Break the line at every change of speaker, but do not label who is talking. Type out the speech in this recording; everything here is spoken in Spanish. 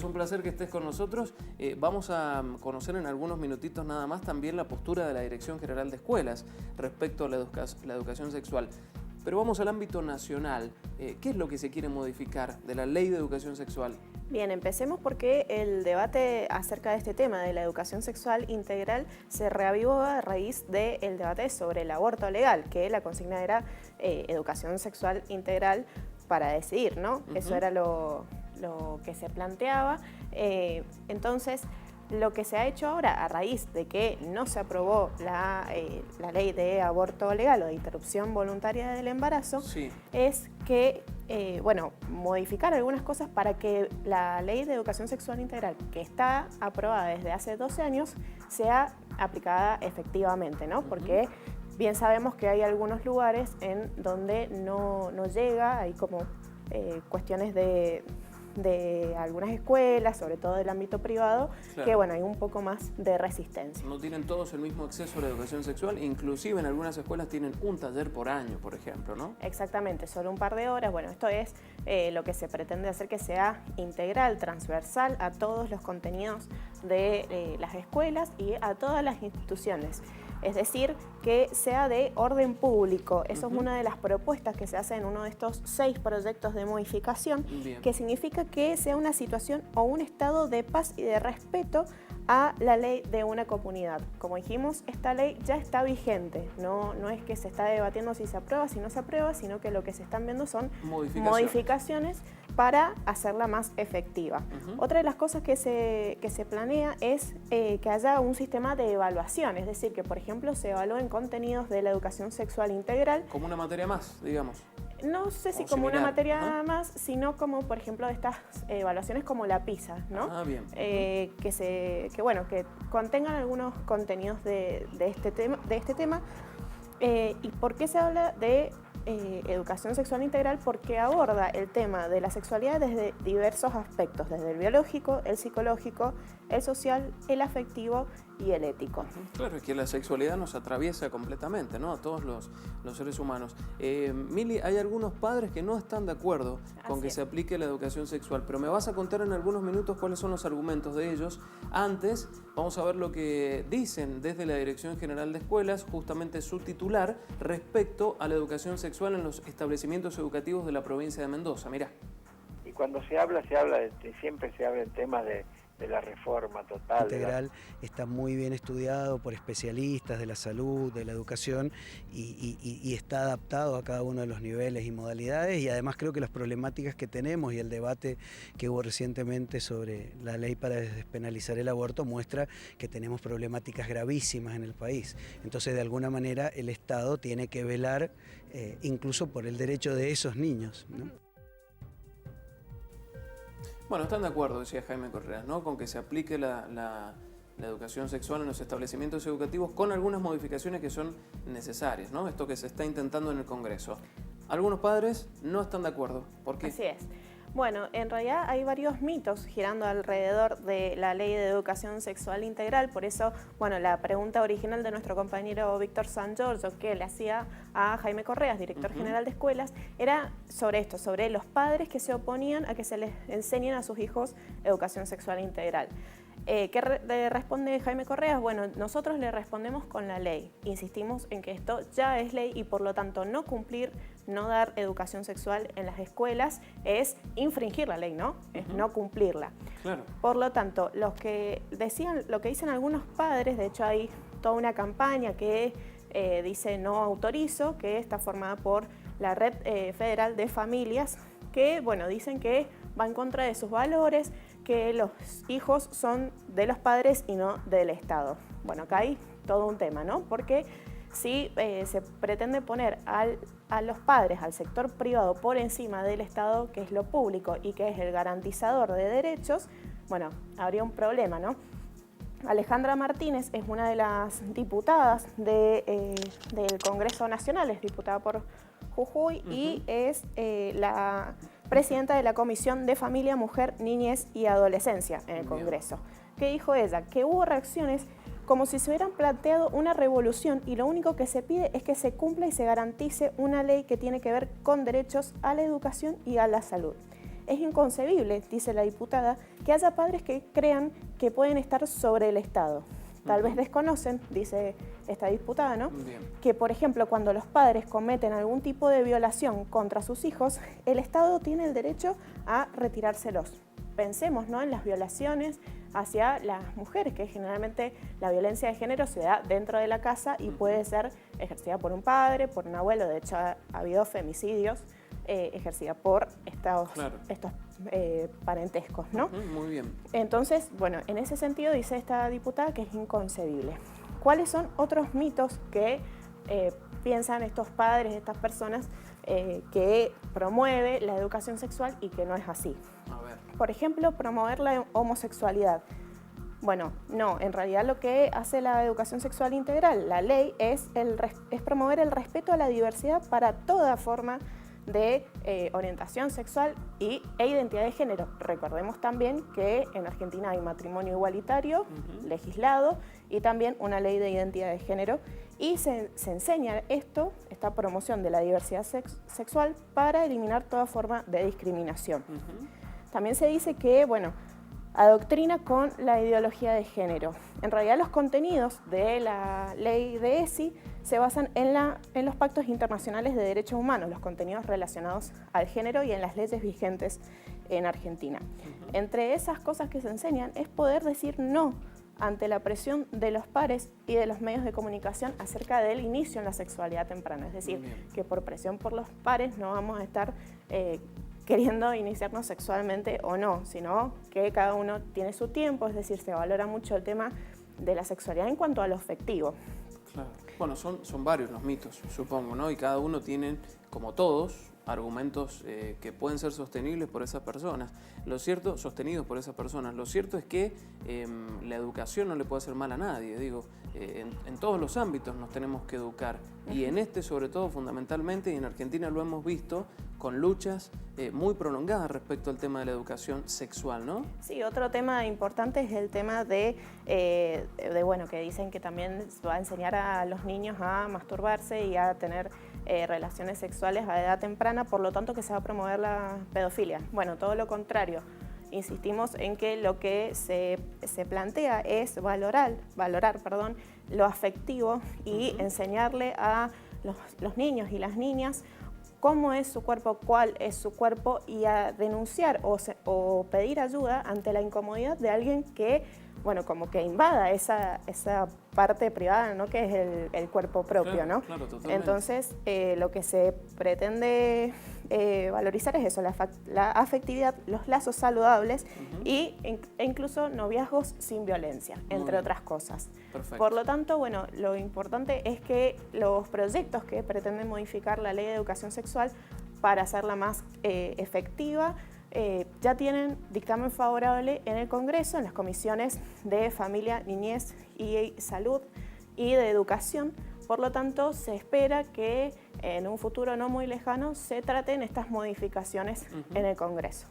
Es un placer que estés con nosotros. Vamos a conocer en algunos minutitos nada más también la postura de la Dirección General de Escuelas respecto a la educación sexual. Pero vamos al ámbito nacional. ¿Qué es lo que se quiere modificar de la Ley de Educación Sexual?
Bien, empecemos porque el debate acerca de este tema de la educación sexual integral se reavivó a raíz del debate sobre el aborto legal, que la consigna era educación sexual integral para decidir, ¿no? Eso era lo que se planteaba. Entonces, lo que se ha hecho ahora, a raíz de que no se aprobó la ley de aborto legal o de interrupción voluntaria del embarazo,
sí,
es que, modificar algunas cosas para que la ley de educación sexual integral, que está aprobada desde hace 12 años, sea aplicada efectivamente, ¿no? Porque bien sabemos que hay algunos lugares en donde no llega, hay como cuestiones de algunas escuelas, sobre todo del ámbito privado, claro, que bueno, hay un poco más de resistencia.
No tienen todos el mismo acceso a la educación sexual, inclusive en algunas escuelas tienen un taller por año, por ejemplo, ¿no?
Exactamente, solo un par de horas. Bueno, esto es lo que se pretende hacer, que sea integral, transversal a todos los contenidos de las escuelas y a todas las instituciones. Es decir, que sea de orden público. Eso es una de las propuestas que se hace en uno de estos 6 proyectos de modificación, que significa que sea una situación o un estado de paz y de respeto a la ley de una comunidad. Como dijimos, esta ley ya está vigente, no es que se está debatiendo si se aprueba, si no se aprueba, sino que lo que se están viendo son modificaciones para hacerla más efectiva. Otra de las cosas que se planea es que haya un sistema de evaluación, es decir, que por ejemplo se evalúen contenidos de la educación sexual integral.
Como una materia más, digamos.
No sé si como
similar,
una materia más, sino como, por ejemplo, estas evaluaciones como la PISA, ¿no?
Ah, bien.
Que contengan algunos contenidos de este tema. ¿Y por qué se habla de educación sexual integral? Porque aborda el tema de la sexualidad desde diversos aspectos, desde el biológico, el psicológico, el social, el afectivo y el ético.
Claro, es que la sexualidad nos atraviesa completamente, ¿no? A todos los seres humanos. Mili, hay algunos padres que no están de acuerdo con que se aplique la educación sexual, pero me vas a contar en algunos minutos cuáles son los argumentos de ellos. Antes, vamos a ver lo que dicen desde la Dirección General de Escuelas, justamente su titular, respecto a la educación sexual en los establecimientos educativos de la provincia de Mendoza. Mirá.
Y cuando siempre se habla en temas de la reforma total.
Integral está muy bien estudiado por especialistas de la salud, de la educación y está adaptado a cada uno de los niveles y modalidades, y además creo que las problemáticas que tenemos y el debate que hubo recientemente sobre la ley para despenalizar el aborto muestra que tenemos problemáticas gravísimas en el país. Entonces, de alguna manera, el Estado tiene que velar incluso por el derecho de esos niños, ¿no?
Bueno, están de acuerdo, decía Jaime Correas, ¿no? Con que se aplique la educación sexual en los establecimientos educativos con algunas modificaciones que son necesarias, ¿no? Esto que se está intentando en el Congreso. Algunos padres no están de acuerdo. ¿Por qué?
Así es. Bueno, en realidad hay varios mitos girando alrededor de la Ley de Educación Sexual Integral, por eso, bueno, la pregunta original de nuestro compañero Víctor San Giorgio, que le hacía a Jaime Correas, director general de escuelas, era sobre esto, sobre los padres que se oponían a que se les enseñen a sus hijos educación sexual integral. ¿Qué responde Jaime Correas? Bueno, nosotros le respondemos con la ley. Insistimos en que esto ya es ley y por lo tanto no cumplir, no dar educación sexual en las escuelas es infringir la ley, ¿no? Es no cumplirla.
Claro.
Por lo tanto, lo que dicen algunos padres, de hecho hay toda una campaña que dice no autorizo, que está formada por la Red Federal de Familias, que bueno, dicen que va en contra de sus valores, que los hijos son de los padres y no del Estado. Bueno, acá hay todo un tema, ¿no? Porque si se pretende poner a los padres, al sector privado, por encima del Estado, que es lo público y que es el garantizador de derechos, bueno, habría un problema, ¿no? Alejandra Martínez es una de las diputadas del Congreso Nacional, es diputada por Jujuy y es la presidenta de la Comisión de Familia, Mujer, Niñez y Adolescencia en el Congreso. ¿Qué dijo ella? Que hubo reacciones como si se hubieran planteado una revolución y lo único que se pide es que se cumpla y se garantice una ley que tiene que ver con derechos a la educación y a la salud. es inconcebible, dice la diputada, que haya padres que crean que pueden estar sobre el Estado. Tal vez desconocen, dice esta diputada, ¿no?
Bien.
Que, por ejemplo, cuando los padres cometen algún tipo de violación contra sus hijos, el Estado tiene el derecho a retirárselos. Pensemos, ¿no?, en las violaciones hacia las mujeres, que generalmente la violencia de género se da dentro de la casa y puede ser ejercida por un padre, por un abuelo. De hecho, ha habido femicidios ejercida por estos parentescos, ¿no?
Muy bien.
Entonces, bueno, en ese sentido dice esta diputada que es inconcebible. ¿Cuáles son otros mitos que piensan estos padres, estas personas que promueve la educación sexual y que no es así?
A ver.
Por ejemplo, promover la homosexualidad. Bueno, no, en realidad lo que hace la educación sexual integral, la ley, es promover el respeto a la diversidad para toda forma de orientación sexual e identidad de género. Recordemos también que en Argentina hay matrimonio igualitario legislado y también una ley de identidad de género, y se enseña esta promoción de la diversidad sexual para eliminar toda forma de discriminación. También se dice que, bueno, adoctrina con la ideología de género. En realidad los contenidos de la ley de ESI se basan en los pactos internacionales de derechos humanos, los contenidos relacionados al género y en las leyes vigentes en Argentina. Entre esas cosas que se enseñan es poder decir no ante la presión de los pares y de los medios de comunicación acerca del inicio en la sexualidad temprana. Es decir, que por presión por los pares no vamos a estar queriendo iniciarnos sexualmente o no, sino que cada uno tiene su tiempo, es decir, se valora mucho el tema de la sexualidad en cuanto a lo afectivo.
Claro. Bueno, son varios los mitos, supongo, ¿no? Y cada uno tiene, como todos, argumentos que pueden ser sostenibles por esas personas. Sostenidos por esas personas. Lo cierto es que la educación no le puede hacer mal a nadie. Digo, en todos los ámbitos nos tenemos que educar. Y en este, sobre todo, fundamentalmente, y en Argentina lo hemos visto, con luchas muy prolongadas respecto al tema de la educación sexual, ¿no?
Sí, otro tema importante es el tema bueno, que dicen que también va a enseñar a los niños a masturbarse y a tener relaciones sexuales a edad temprana, por lo tanto que se va a promover la pedofilia. Bueno, todo lo contrario. Insistimos en que lo que se plantea es valorar, lo afectivo y enseñarle a los niños y las niñas cómo es su cuerpo, cuál es su cuerpo, y a denunciar o pedir ayuda ante la incomodidad de alguien que, bueno, como que invada esa parte privada, ¿no?, que es el cuerpo propio,
claro,
¿no?
Claro, totalmente.
Entonces, lo que se pretende valorizar es eso, la afectividad, los lazos saludables e incluso noviazgos sin violencia, entre otras cosas.
Perfecto.
Por lo tanto, bueno, lo importante es que los proyectos que pretenden modificar la ley de educación sexual para hacerla más efectiva, ya tienen dictamen favorable en el Congreso, en las comisiones de Familia, Niñez y Salud y de Educación. Por lo tanto, se espera que en un futuro no muy lejano se traten estas modificaciones en el Congreso.